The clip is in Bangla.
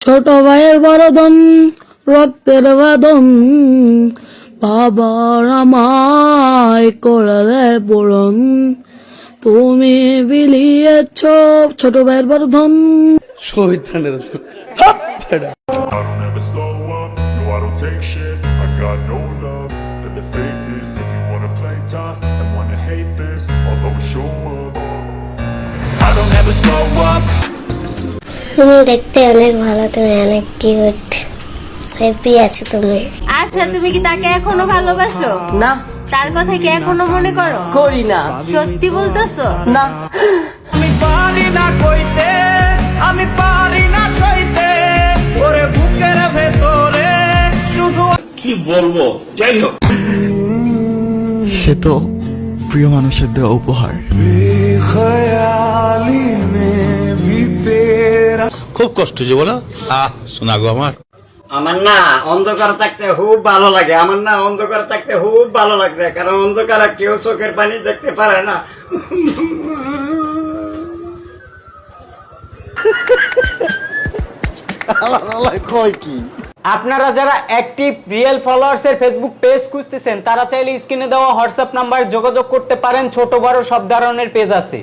ছোট ভাইয়ের বড়দন রক্তের বাদন, বাবার আমায় করলে পূরণ, তুমি বিলিয়েছ ছোট ভাইয়ের বড়দন। শহীদানের I don't ever slow up, no I don't take shit. I got no love for the fakeness. If you wanna play tough and wanna hate this, I'll always show up. I don't ever slow up. তুমি দেখতে অনেক ভালো, তুমি অনেক কিউট, হ্যাপি আছো তুমি। আচ্ছা, তুমি কি তাকে এখনো ভালোবাসো? না, তার কথা কি এখনো মনে করো? করি না। সত্যি বলতেছো? না, আমি পারি না কইতে, আমি পারি না সইতে, ওরে বুকের ভেতরে শুধু কি বলবো, যাই হোক। সে তো প্রিয় মানুষের দেওয়া উপহার। খুব কষ্ট যে বলো, শোনা গো আমার। আমার না অন্ধকার থাকতে খুব ভালো লাগে, আমার না অন্ধকার থাকতে খুব ভালো লাগে, কারণ অন্ধকারে কেউ চোখের পানি দেখতে পারে না। আপনারা যারা অ্যাক্টিভ রিয়েল ফলোয়ার্স এর ফেসবুক পেজ খুঁজতেছেন, তারা চাইলে স্ক্রিনে দেওয়া হোয়াটসঅ্যাপ নাম্বার যোগাযোগ করতে পারেন। ছোট বড় সব ধরনের পেজ আছে।